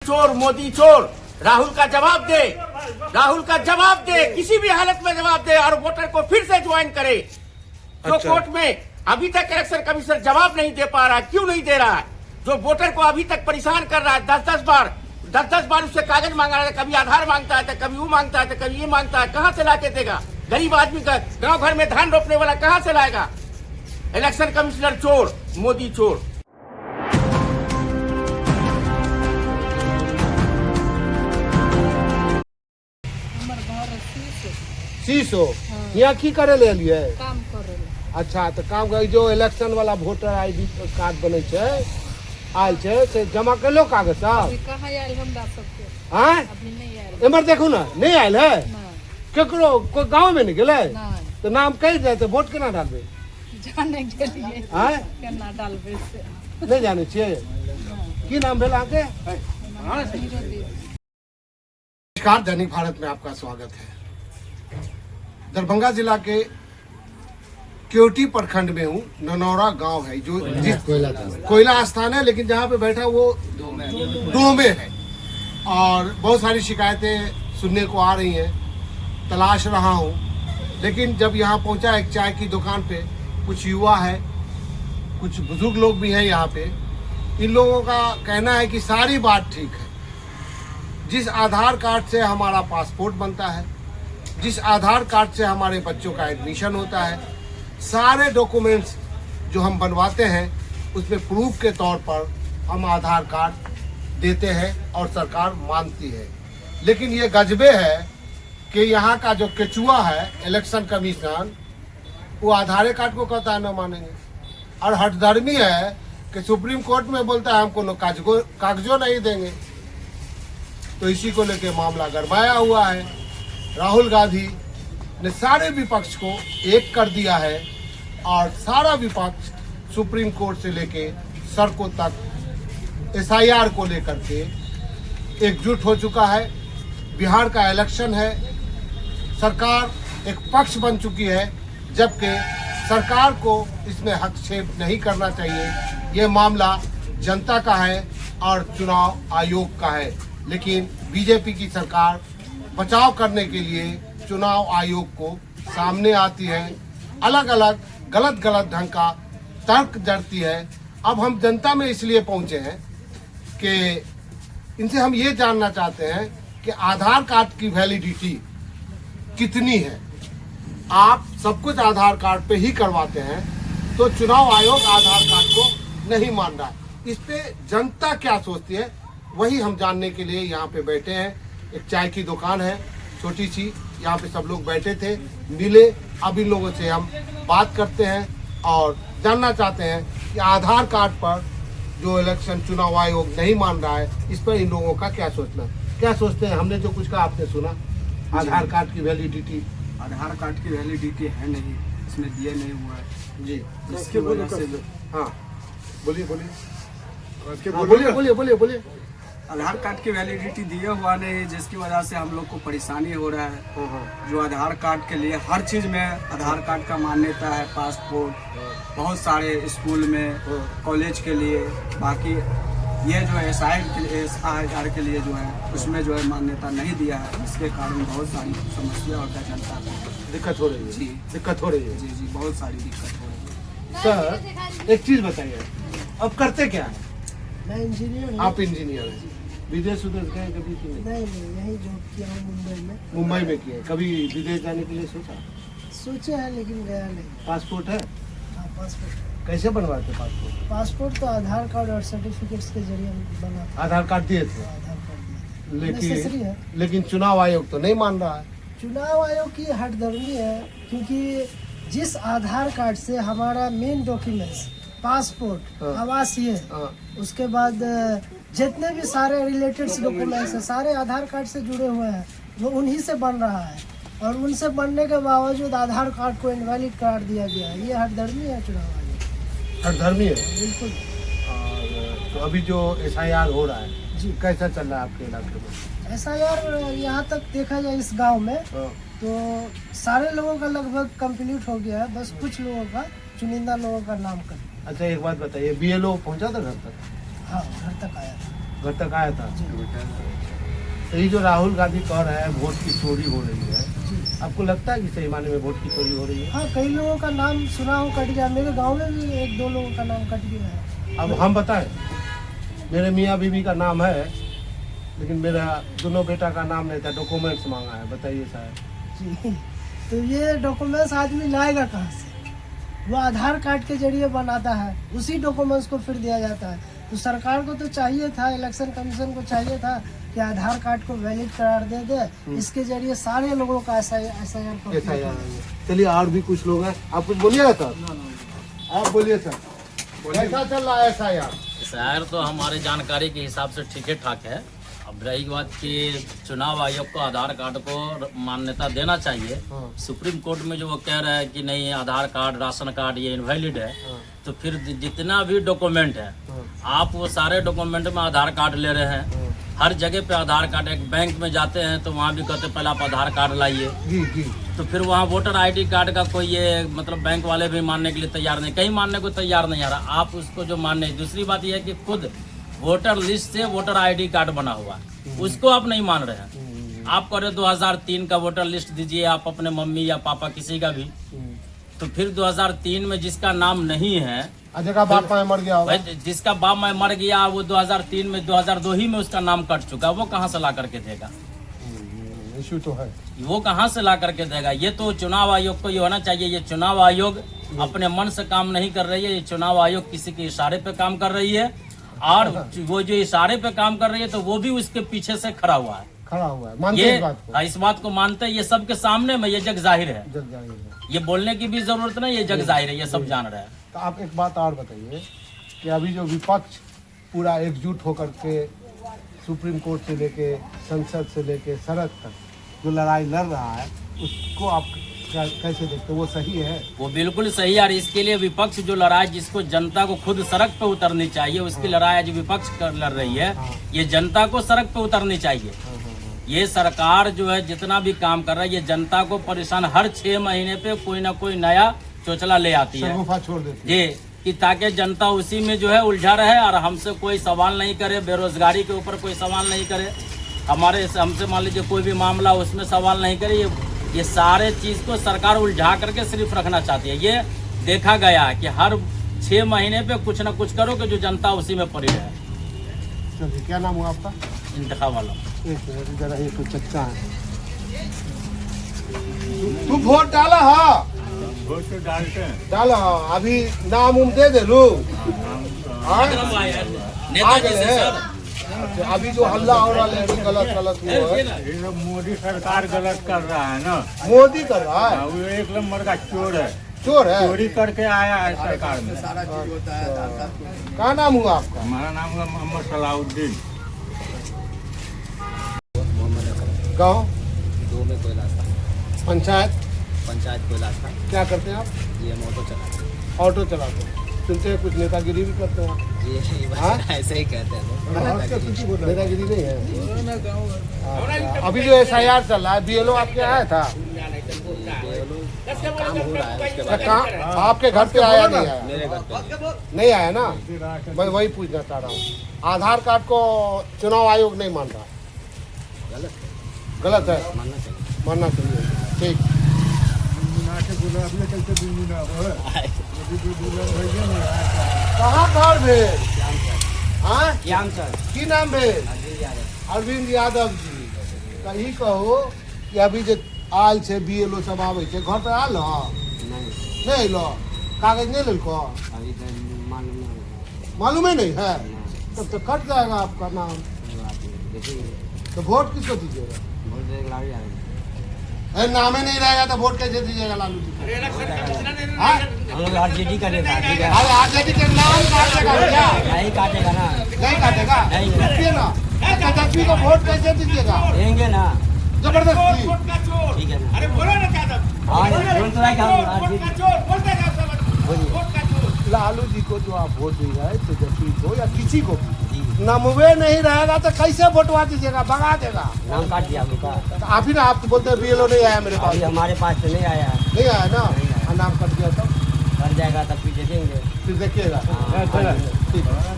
चोर, मोदी चोर। राहुल का जवाब दे, राहुल का जवाब दे, किसी भी हालत में जवाब दे और वोटर को फिर से ज्वाइन करे। जो कोर्ट में अभी तक इलेक्शन कमिश्नर जवाब नहीं दे पा रहा है, क्यों नहीं दे रहा है? जो वोटर को अभी तक परेशान कर रहा है, 10-10 बार उससे कागज मांग रहा है, कभी आधार मांगता है, तो कभी वो मांगता है, तो कभी ये मांगता है। कहाँ से ला के देगा? गरीब आदमी का गांव घर में धान रोपने वाला कहाँ से लाएगा? इलेक्शन कमिश्नर चोर, मोदी चोर। शीशो यहाँ की करे ले लिए? काम करे। अच्छा, तो काम कर जो इलेक्शन वाला वोटर आईडी कार्ड बने छे आयल छे से जमा कर लो कागज साहब। कहाँ आयल हमरा सबके? हाँ अभी नहीं आयल। एमर देखो ना, नहीं आयल है केकरो, कोई गाँव में नहीं गए तो नाम कही जाए तो वोट केना डालबे? जाने के लिए केना डालबे से नहीं जाने छे। की नाम भेल आके? नमस्कार, दैनिक भारत में आपका स्वागत है। दरभंगा जिला के केवटी प्रखंड में हूँ। ननौरा गांव है जो कोयला स्थान है, लेकिन जहाँ पे बैठा वो डोमे है और बहुत सारी शिकायतें सुनने को आ रही हैं। तलाश रहा हूँ, लेकिन जब यहाँ पहुँचा एक चाय की दुकान पे, कुछ युवा है, कुछ बुजुर्ग लोग भी हैं यहाँ पे। इन लोगों का कहना है कि सारी बात ठीक है। जिस आधार कार्ड से हमारा पासपोर्ट बनता है, जिस आधार कार्ड से हमारे बच्चों का एडमिशन होता है, सारे डॉक्यूमेंट्स जो हम बनवाते हैं उसमें प्रूफ के तौर पर हम आधार कार्ड देते हैं और सरकार मानती है। लेकिन ये गजबे है कि यहाँ का जो केचुआ है इलेक्शन कमीशन, वो आधार कार्ड को कहता है न मानेंगे, और हठधर्मी है कि सुप्रीम कोर्ट में बोलता है हमको कागजों नहीं देंगे। तो इसी को लेकर मामला गरमाया हुआ है। राहुल गांधी ने सारे विपक्ष को एक कर दिया है और सारा विपक्ष सुप्रीम कोर्ट से लेके सड़कों तक SIR को लेकर के एकजुट हो चुका है। बिहार का इलेक्शन है, सरकार एक पक्ष बन चुकी है, जबकि सरकार को इसमें हस्तक्षेप नहीं करना चाहिए। ये मामला जनता का है और चुनाव आयोग का है। लेकिन बीजेपी की सरकार बचाव करने के लिए चुनाव आयोग को सामने आती है, अलग अलग गलत ढंग का तर्क जड़ती है। अब हम जनता में इसलिए पहुंचे हैं कि इनसे हम ये जानना चाहते हैं कि आधार कार्ड की वैलिडिटी कितनी है। आप सब कुछ आधार कार्ड पे ही करवाते हैं, तो चुनाव आयोग आधार कार्ड को नहीं मान रहा है। इस पे जनता क्या सोचती है, वही हम जानने के लिए यहाँ पे बैठे हैं। एक चाय की दुकान है छोटी सी, यहाँ पे सब लोग बैठे थे, मिले। अब इन लोगों से हम बात करते हैं और जानना चाहते हैं कि आधार कार्ड पर जो इलेक्शन चुनाव आयोग नहीं मान रहा है, इस पर इन लोगों का क्या सोचना, क्या सोचते हैं। हमने जो कुछ कहा आपने सुना। आधार कार्ड की वैलिडिटी, आधार कार्ड की वैलिडिटी है नहीं, इसमें दिया नहीं हुआ है जी। इसकी वजह से हाँ बोलिए बोलिए। आधार कार्ड की वैलिडिटी दिया हुआ नहीं, जिसकी वजह से हम लोग को परेशानी हो रहा है। जो आधार कार्ड के लिए हर चीज में आधार कार्ड का मान्यता है, पासपोर्ट, बहुत सारे स्कूल में, कॉलेज के लिए, बाकी ये जो SIR के लिए जो है उसमें जो है मान्यता नहीं दिया है। इसके कारण बहुत सारी समस्या होता है, जनता को दिक्कत हो रही है। जी दिक्कत हो रही है। जी बहुत सारी दिक्कत हो रही है। सर एक चीज बताइए, अब करते क्या है? मैं इंजीनियर हूँ। आप इंजीनियर हैं, विदेश उदेश गए कभी कि नहीं? नहीं, यही जॉब किया हूँ मुंबई में। मुंबई में किया, कभी विदेश जाने के लिए सोचा? सोचे हैं लेकिन गया नहीं। पासपोर्ट है? हाँ, पासपोर्ट। कैसे बनवाते पासपोर्ट? पासपोर्ट तो आधार कार्ड और सर्टिफिकेट्स के जरिए बना था। आधार कार्ड दिए थे, आधार कार्ड नेसेसरी है। लेकिन चुनाव आयोग तो नहीं मान रहा है। चुनाव आयोग की हठधर्मी है, क्योंकि जिस आधार कार्ड से हमारा मेन डॉक्यूमेंट्स, पासपोर्ट, आवासीय, उसके बाद जितने भी सारे रिलेटेड डॉक्यूमेंट्स हैं, सारे आधार कार्ड से जुड़े हुए हैं, वो उन्हीं से बन रहा है। और उनसे बनने के बावजूद आधार कार्ड को इनवैलिड करार दिया गया है। ये हठधर्मी है चुनाव आयोग, हठधर्मी है बिल्कुल। और तो अभी जो SIR हो रहा है जी, कैसा चल रहा है आपके इलाके में? SIR यहाँ तक देखा जाए इस गांव में तो सारे लोगों का लगभग कंप्लीट हो गया है। बस कुछ लोगों का, चुनिंदा लोगों का नाम कर। अच्छा एक बात बताइए, BLO पहुंचा था घर तक? हाँ, घर तक आया था। घर तक आया था। तो ये जो राहुल गांधी कह रहे हैं वोट की चोरी हो रही है, आपको लगता है कि सही माने में वोट की चोरी हो रही है? हाँ, कई लोगों का नाम सुना हो कट गया, मेरे गांव में भी 1-2 लोगों का नाम कट गया है। अब हम बताएं, मेरे मियाँ बीवी का नाम है, लेकिन मेरा दोनों बेटा का नाम नहीं था, डॉक्यूमेंट्स मांगा है, बताइए साहब। जी, तो ये डॉक्यूमेंट्स आदमी लाएगा कहाँ से? वो आधार कार्ड के जरिए बनाता है, उसी डॉक्यूमेंट्स को फिर दिया जाता है। तो सरकार को तो चाहिए था, इलेक्शन कमीशन को चाहिए था कि आधार कार्ड को वैलिड करार दे, इसके जरिए सारे लोगों का SIR। चलिए, और भी कुछ लोग हैं, आप कुछ बोलिएगा सर। आप बोलिए सर, कैसा चल रहा है SIR? SIR तो हमारे जानकारी के हिसाब से ठीक ठाक है। अब रही बात कि चुनाव आयोग को आधार कार्ड को मान्यता देना चाहिए। सुप्रीम कोर्ट में जो वो कह रहा है कि नहीं, आधार कार्ड, राशन कार्ड ये इनवैलिड है, तो फिर जितना भी डॉक्यूमेंट है, आप वो सारे डॉक्यूमेंट में आधार कार्ड ले रहे हैं। हर जगह पे आधार कार्ड, एक बैंक में जाते हैं तो वहाँ भी कहते पहले आप आधार कार्ड लाइए, तो फिर वहाँ वोटर ID कार्ड का कोई ये मतलब बैंक वाले भी मानने के लिए तैयार नहीं, कहीं मानने को तैयार नहीं आ रहा। आप उसको जो मानने, दूसरी बात यह है कि खुद वोटर लिस्ट से वोटर ID कार्ड बना हुआ, उसको आप नहीं मान रहे हैं। आप कह रहे 2003 का वोटर लिस्ट दीजिए आप अपने मम्मी या पापा किसी का भी, तो फिर 2003 में जिसका नाम नहीं है, जिसका बाप माँ मर गया होगा, जिसका बाप माँ मर गया, वो 2003 में 2002 ही में उसका नाम कट चुका, वो कहाँ से ला करके देगा? इशू तो है, वो कहाँ से ला करके देगा? ये तो चुनाव आयोग को ये होना चाहिए। ये चुनाव आयोग अपने मन से काम नहीं कर रही है, ये चुनाव आयोग किसी के इशारे पे काम कर रही है, और वो जो इशारे पे काम कर रही है तो वो भी उसके पीछे से खड़ा हुआ है। मानते ये इस बात को? इस बात को मानते हैं, ये सबके सामने में ये जग जाहिर है, ये बोलने की भी जरूरत नहीं, ये जग जाहिर है, ये सब जान रहे हैं। तो आप एक बात और बताइए कि अभी जो विपक्ष पूरा एकजुट होकर के सुप्रीम कोर्ट से लेके संसद से लेके सड़क तक जो लड़ाई लड़ रहा है, उसको आप कैसे देखते हो? वो सही है? वो बिल्कुल सही है, और इसके लिए विपक्ष जो लड़ाई, जिसको जनता को खुद सड़क पे उतरनी चाहिए, उसकी लड़ाई आज विपक्ष कर लड़ रही है। ये जनता को सड़क पे उतरनी चाहिए। ये सरकार जो है जितना भी काम कर रहा है, ये जनता को परेशान, हर 6 महीने पे कोई ना कोई नया चोचला ले आती है छोड़ देती है। जी, कि ताकि जनता उसी में जो है उलझा रहे और हमसे कोई सवाल नहीं करे, बेरोजगारी के ऊपर कोई सवाल नहीं करे, हमसे मान लीजिए कोई भी मामला उसमें सवाल नहीं करे। ये सारे चीज को सरकार उलझा करके सिर्फ रखना चाहती है। ये देखा गया है कि हर 6 महीने पे कुछ ना कुछ करो कि जो जनता उसी में पड़ी रहे। चलिए, क्या नाम हुआ आपका? इंतखा वाला जरा ये तो चच्चा है। तू वोट डाला? हाँ, वोट तो डालते हैं। डाला। अभी नाम दे दे लो। नेताजी से सर, अच्छा, अभी जो हल्ला हो रहा है गलत हुआ है, ये लोग मोदी सरकार गलत कर रहा है ना, मोदी कर रहा है। वो एक नंबर का चोर है, चोर है, चोरी करके आया है सरकार में। क्या नाम हुआ आपका? हमारा नाम है मोहम्मद सलाउद्दीन। गाँव? 2 में कोयलासा, पंचायत कोयलासा। क्या करते हैं आप? जी, हम ऑटो चलाते हैं। ऑटो चलाते हैं। सुनते हैं कुछ नेतागिरी भी करते हैं? जी, बस हाँ? ऐसे ही कहते हैं लोग। नेतागिरी नहीं है। अच्छा, अभी जो SIR चल रहा है, BLO आपके आया था? काम हो रहा है, उसके बाद काम आपके घर पे आया नहीं आया? मेरे घर पे नहीं आया ना, मैं वही पूछना चाह रहा हूँ। आधार कार्ड को चुनाव आयोग नहीं मान रहा, गलत है? मानना चाहिए। ठीक, कहाँ घर भेल? हाँ, की नाम भेल? अरविंद यादव जी। कही कहो कि अभी जो आयल से BLO सब आवे छे, घर पे आल नहीं लो, कागज नहीं लिखो, मालूम ही नहीं है, तब तो कट जाएगा आपका नाम। तो वोट किसको दीजिएगा? नाम ही नहीं रहेगा तो वोट कैसे दीजिएगा लालू जी? हम लोग RJD का नेता है, ठीक है? अरे RJD के नाम काटेगा क्या? नहीं काटेगा ना, नहीं काटेगा? नहीं। देखिए ना, तेजस्वी को वोट कैसे दीजिएगा? देंगे ना, जबरदस्ती। ठीक है ना? अरे बोलो ना क्या हाँ, बोल तो रहा है कि हम RJD। लालू जी को जो आप वोट दी है, तेजस्वी को या किसी को भी, नमवे नहीं रहेगा तो कैसे वोटवा दीजिएगा? भगा देगा। नाम काट दिया हम लोग का। तो आप ही ना, आप तो बोलते हैं BLO नहीं आया मेरे पास। अभी हमारे पास तो नहीं आया है। नहीं आया ना, नाम कट गया तो कर जाएगा तब फिर दे देंगे। फिर देखिएगा। हाँ, ठीक।